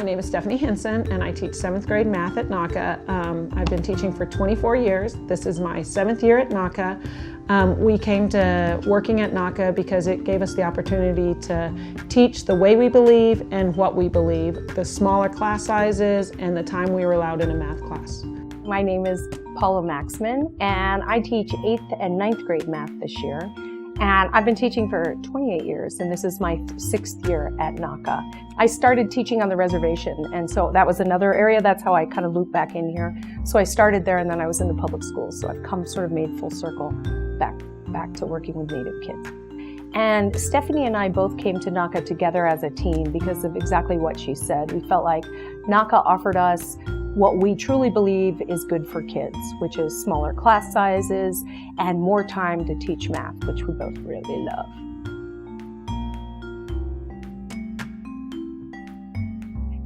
My name is Stephanie Himsin, and I teach 7th grade math at NACA. I've been teaching for 24 years. This is my 7th year at NACA. We came to working at NACA because it gave us the opportunity to teach the way we believe and what we believe, the smaller class sizes, and the time we were allowed in a math class. My name is Paula Maxmin, and I teach 8th and 9th grade math this year. And I've been teaching for 28 years, and this is my 6th year at NACA. I started teaching on the reservation, and so that was another area. That's how I kind of looped back in here. So I started there, and then I was in the public schools. So I've come sort of made full circle back to working with Native kids. And Stephanie and I both came to NACA together as a team because of exactly what she said. We felt like NACA offered us what we truly believe is good for kids, which is smaller class sizes and more time to teach math, which we both really love.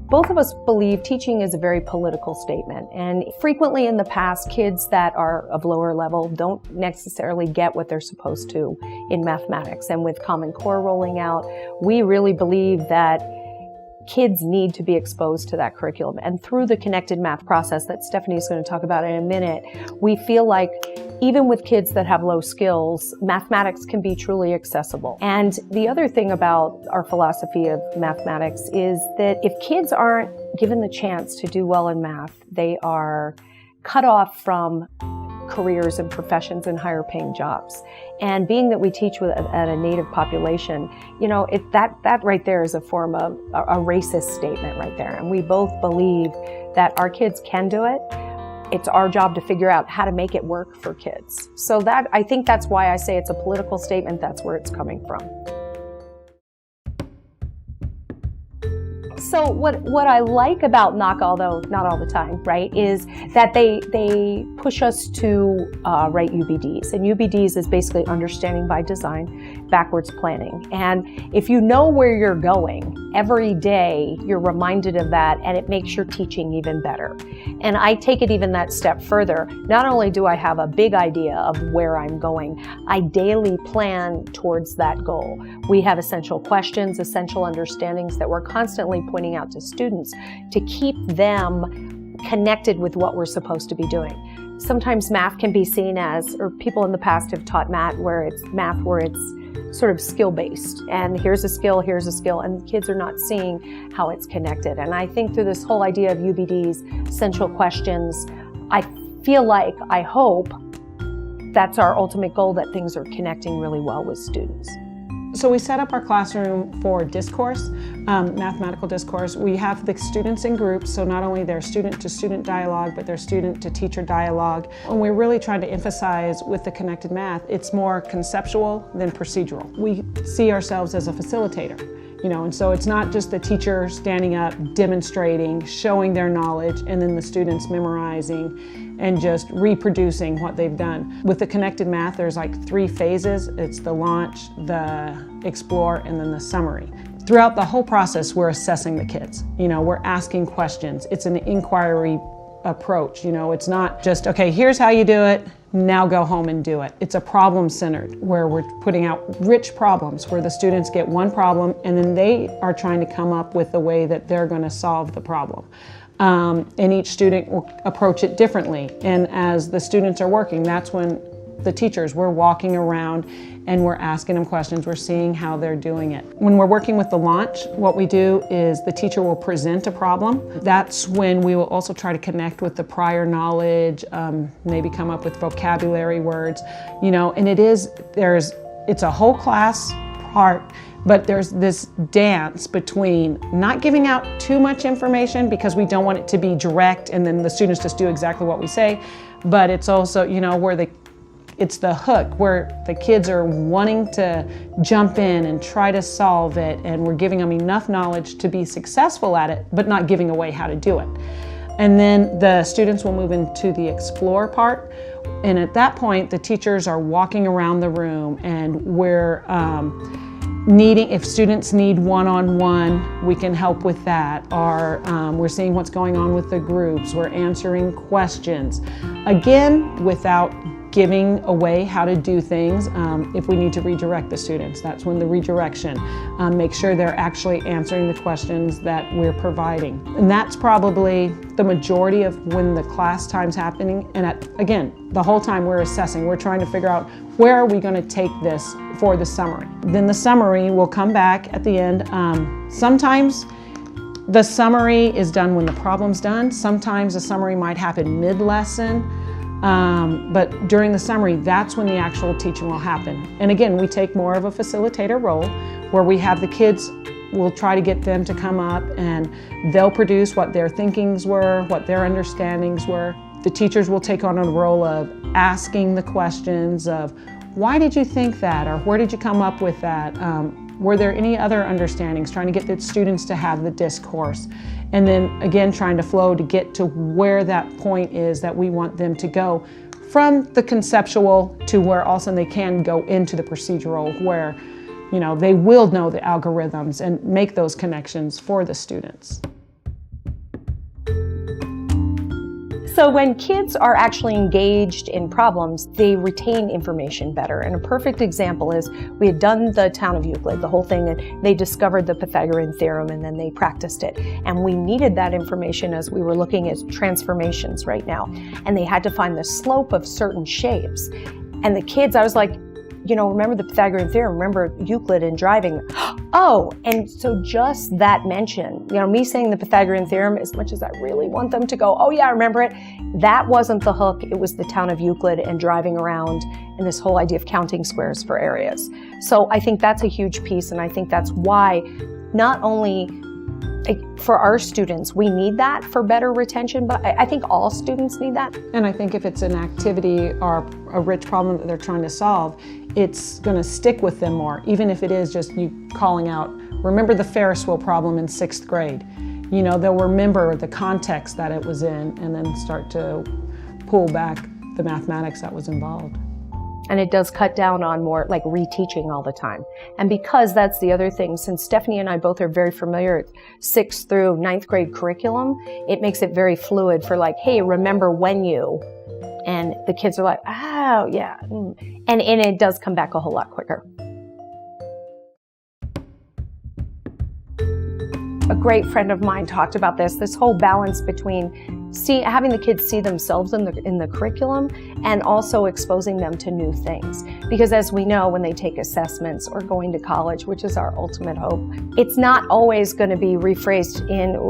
Both of us believe teaching is a very political statement, and frequently in the past, kids that are of lower level don't necessarily get what they're supposed to in mathematics. And with Common Core rolling out, we really believe that kids need to be exposed to that curriculum. And through the connected math process that Stephanie's going to talk about in a minute, we feel like even with kids that have low skills, mathematics can be truly accessible. And the other thing about our philosophy of mathematics is that if kids aren't given the chance to do well in math, they are cut off from careers and professions and higher paying jobs. And being that we teach at a Native population, you know, that right there is a form of a racist statement right there. And we both believe that our kids can do it. It's our job to figure out how to make it work for kids. So I think that's why I say it's a political statement. That's where it's coming from. So what I like about NACA, although not all the time, right, is that they push us to write UBDs. And UBDs is basically understanding by design, backwards planning. And if you know where you're going, every day you're reminded of that, and it makes your teaching even better. And I take it even that step further. Not only do I have a big idea of where I'm going, I daily plan towards that goal. We have essential questions, essential understandings that we're constantly pointing out to students to keep them connected with what we're supposed to be doing. Sometimes math can be seen as, or people in the past have taught math where it's sort of skill-based, and here's a skill, and kids are not seeing how it's connected. And I think through this whole idea of UBDs, essential questions, I feel like, I hope, that's our ultimate goal, that things are connecting really well with students. So we set up our classroom for discourse, mathematical discourse. We have the students in groups, so not only their student-to-student dialogue, but their student-to-teacher dialogue. And we're really trying to emphasize with the connected math, it's more conceptual than procedural. We see ourselves as a facilitator, you know, and so it's not just the teacher standing up, demonstrating, showing their knowledge, and then the students memorizing and just reproducing what they've done. With the connected math, there's like 3 phases. It's the launch, the explore, and then the summary. Throughout the whole process, we're assessing the kids. You know, we're asking questions. It's an inquiry approach. You know, it's not just, okay, here's how you do it, now go home and do it. It's a problem-centered, where we're putting out rich problems, where the students get one problem, and then they are trying to come up with the way that they're going to solve the problem. And each student will approach it differently. And as the students are working, that's when the teachers, we're walking around and we're asking them questions. We're seeing how they're doing it. When we're working with the launch, what we do is the teacher will present a problem. That's when we will also try to connect with the prior knowledge, maybe come up with vocabulary words, you know, and it's a whole class part. But there's this dance between not giving out too much information because we don't want it to be direct and then the students just do exactly what we say. But it's also, you know, where it's the hook, where the kids are wanting to jump in and try to solve it, and we're giving them enough knowledge to be successful at it, but not giving away how to do it. And then the students will move into the explore part. And at that point, the teachers are walking around the room, and we're if students need one-on-one, we can help with that. Or we're seeing what's going on with the groups. We're answering questions. Again, without giving away how to do things. If we need to redirect the students, that's when the redirection. Make sure they're actually answering the questions that we're providing. And that's probably the majority of when the class time's happening. And again, the whole time we're assessing, we're trying to figure out where are we going to take this for the summary. Then the summary will come back at the end. Sometimes the summary is done when the problem's done. Sometimes the summary might happen mid-lesson. But during the summary, that's when the actual teaching will happen. And again, we take more of a facilitator role where we have the kids, we'll try to get them to come up and they'll produce what their thinkings were, what their understandings were. The teachers will take on a role of asking the questions of, why did you think that? Or where did you come up with that? Were there any other understandings? Trying to get the students to have the discourse. And then again, trying to flow to get to where that point is that we want them to go from the conceptual to where also they can go into the procedural where, you know, they will know the algorithms and make those connections for the students. So when kids are actually engaged in problems, they retain information better. And a perfect example is we had done the town of Euclid, the whole thing, and they discovered the Pythagorean theorem and then they practiced it. And we needed that information as we were looking at transformations right now. And they had to find the slope of certain shapes. And the kids, I was like, you know, remember the Pythagorean theorem, remember Euclid and driving. Oh, and so just that mention, you know, me saying the Pythagorean theorem, as much as I really want them to go, oh yeah, I remember it, that wasn't the hook, it was the town of Euclid and driving around and this whole idea of counting squares for areas. So I think that's a huge piece, and I think that's why not only for our students, we need that for better retention, but I think all students need that. And I think if it's an activity or a rich problem that they're trying to solve, it's going to stick with them more, even if it is just you calling out, remember the Ferris wheel problem in 6th grade. You know, they'll remember the context that it was in and then start to pull back the mathematics that was involved. And it does cut down on more like reteaching all the time. And because that's the other thing, since Stephanie and I both are very familiar with 6th through 9th grade curriculum, it makes it very fluid for like, hey, remember when you, and the kids are like, oh, yeah. And it does come back a whole lot quicker. A great friend of mine talked about this whole balance between having the kids see themselves in the curriculum and also exposing them to new things. Because as we know, when they take assessments or going to college, which is our ultimate hope, it's not always going to be rephrased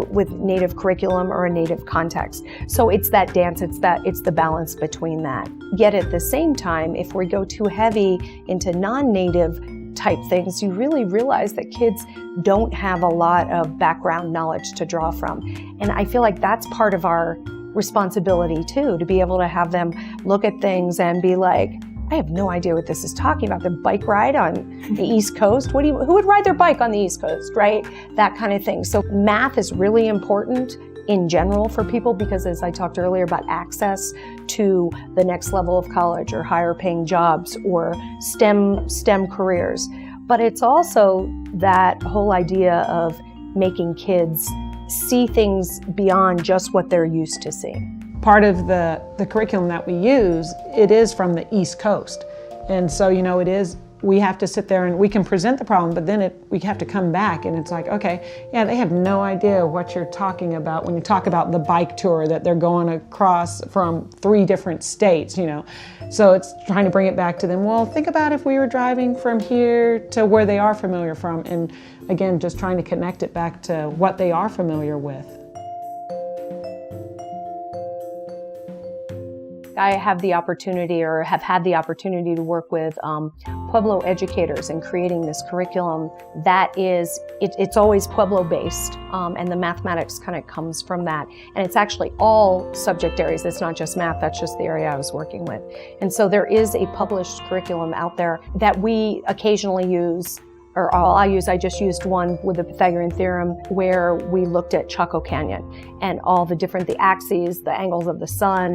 with native curriculum or a native context. So it's that dance, it's the balance between that. Yet at the same time, if we go too heavy into non-native type things, you really realize that kids don't have a lot of background knowledge to draw from. And I feel like that's part of our responsibility too, to be able to have them look at things and be like, I have no idea what this is talking about. The bike ride on the East Coast? Who would ride their bike on the East Coast, right? That kind of thing. So math is really important in general for people because, as I talked earlier about access to the next level of college or higher paying jobs or STEM careers. But it's also that whole idea of making kids see things beyond just what they're used to seeing. Part of the curriculum that we use, it is from the East Coast. And so, you know, we have to sit there and we can present the problem, but then we have to come back and it's like, okay, yeah, they have no idea what you're talking about when you talk about the bike tour that they're going across from 3 different states, you know. So it's trying to bring it back to them. Well, think about if we were driving from here to where they are familiar from. And again, just trying to connect it back to what they are familiar with. I have the opportunity or have had the opportunity to work with Pueblo educators in creating this curriculum that is, it's always Pueblo based and the mathematics kind of comes from that. And it's actually all subject areas. It's not just math, that's just the area I was working with. And so there is a published curriculum out there that we occasionally use, or I just used one with the Pythagorean theorem where we looked at Chaco Canyon and all the axes, the angles of the sun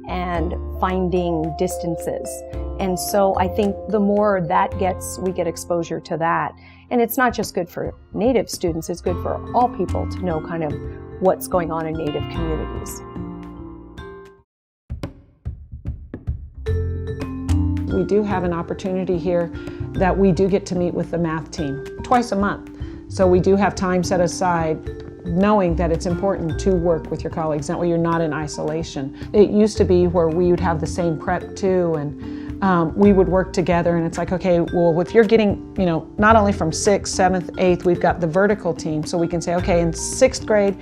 and finding distances. And so I think the more we get exposure to that. And it's not just good for Native students, it's good for all people to know kind of what's going on in Native communities. we do have an opportunity here that we do get to meet with the math team twice a month. So we do have time set aside, knowing that it's important to work with your colleagues. That way you're not in isolation. It used to be where we would have the same prep too, and we would work together, and it's like, okay, well, if you're getting, not only from 6th, 7th, 8th, we've got the vertical team, so we can say, okay, in 6th grade,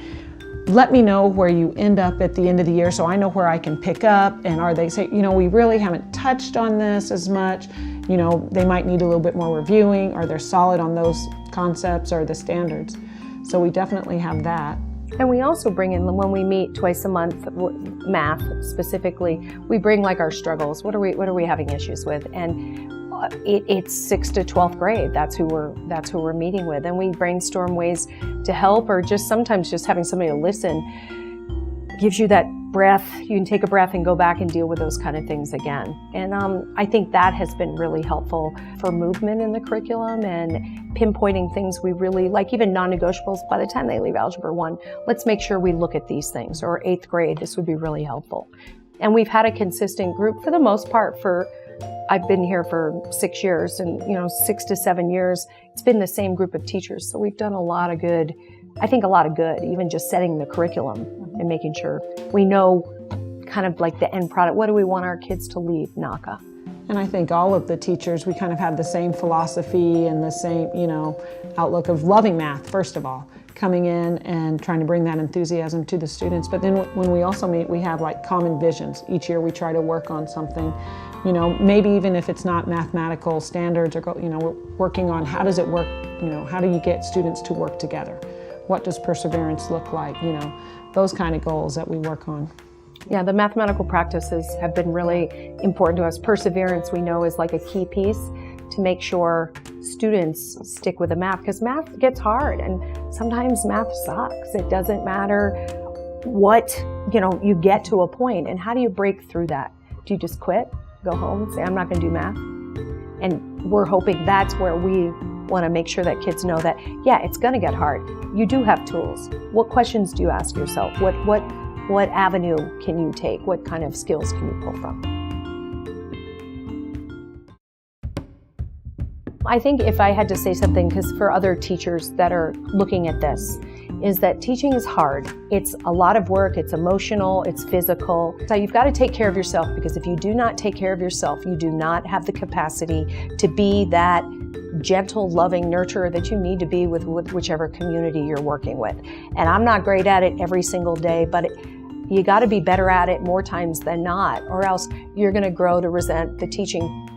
let me know where you end up at the end of the year so I know where I can pick up, and are they say, we really haven't touched on this as much, they might need a little bit more reviewing, or they're solid on those concepts or the standards. So we definitely have that. And we also bring in, when we meet twice a month, math specifically, we bring like our struggles. What are we having issues with? And it's 6th to 12th grade. That's who we're meeting with, and we brainstorm ways to help, or just sometimes just having somebody to listen gives you that breath. You can take a breath and go back and deal with those kind of things again. And I think that has been really helpful for movement in the curriculum and pinpointing things we really like, even non-negotiables. By the time they leave Algebra 1, let's make sure we look at these things. Or 8th grade, this would be really helpful. And we've had a consistent group for the most part I've been here for 6 years, and 6 to 7 years, it's been the same group of teachers. So we've done a lot of good, even just setting the curriculum and making sure we know kind of like the end product. What do we want our kids to leave NACA? And I think all of the teachers, we kind of have the same philosophy and the same, outlook of loving math, first of all, coming in and trying to bring that enthusiasm to the students. But then when we also meet, we have like common visions. Each year we try to work on something, maybe even if it's not mathematical standards, or, we're working on how does it work, how do you get students to work together? What does perseverance look like? Those kind of goals that we work on. Yeah, the mathematical practices have been really important to us. Perseverance, we know, is like a key piece to make sure students stick with the math, because math gets hard and sometimes math sucks. It doesn't matter what, you get to a point, and how do you break through that? Do you just quit, go home and say, I'm not going to do math? And we're hoping that's where we want to make sure that kids know that, yeah, it's going to get hard. You do have tools. What questions do you ask yourself? What avenue can you take? What kind of skills can you pull from? I think if I had to say something, because for other teachers that are looking at this, is that teaching is hard. It's a lot of work, it's emotional, it's physical. So you've got to take care of yourself, because if you do not take care of yourself, you do not have the capacity to be that gentle, loving nurturer that you need to be with whichever community you're working with. And I'm not great at it every single day, but you got to be better at it more times than not, or else you're going to grow to resent the teaching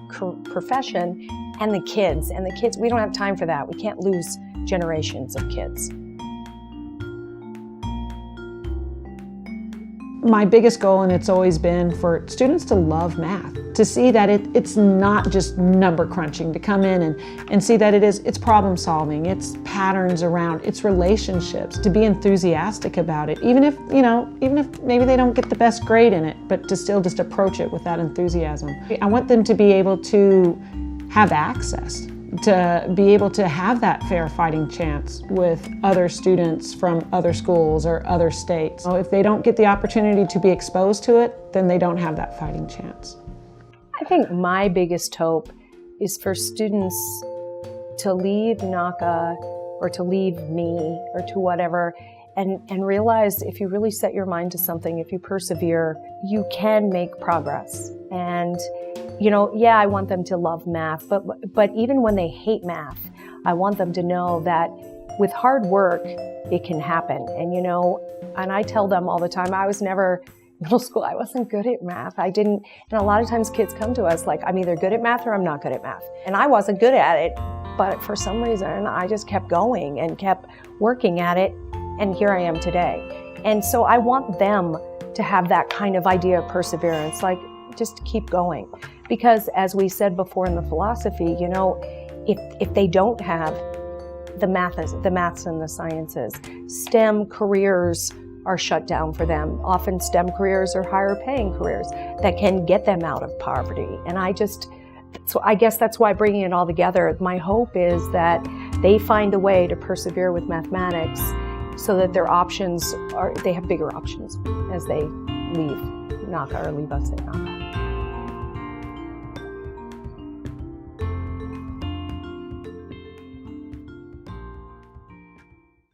profession and the kids. And the kids, we don't have time for that. We can't lose generations of kids. My biggest goal, and it's always been, for students to love math, to see that it's not just number crunching, to come in and see that it's problem solving, it's patterns around, it's relationships, to be enthusiastic about it, even if maybe they don't get the best grade in it, but to still just approach it with that enthusiasm. I want them to be able to have access, to be able to have that fair fighting chance with other students from other schools or other states. So if they don't get the opportunity to be exposed to it, then they don't have that fighting chance. I think my biggest hope is for students to leave NACA, or to leave me, or to whatever, and realize if you really set your mind to something, if you persevere, you can make progress. And yeah, I want them to love math, but even when they hate math, I want them to know that with hard work, it can happen. And I tell them all the time, I was never, middle school, I wasn't good at math. And a lot of times kids come to us like, I'm either good at math or I'm not good at math. And I wasn't good at it, but for some reason, I just kept going and kept working at it, and here I am today. And so I want them to have that kind of idea of perseverance, like just keep going. Because as we said before in the philosophy, if they don't have the maths and the sciences, STEM careers are shut down for them. Often STEM careers are higher paying careers that can get them out of poverty. And so I guess that's why bringing it all together, my hope is that they find a way to persevere with mathematics so that they have bigger options as they leave NACA or leave us at NACA.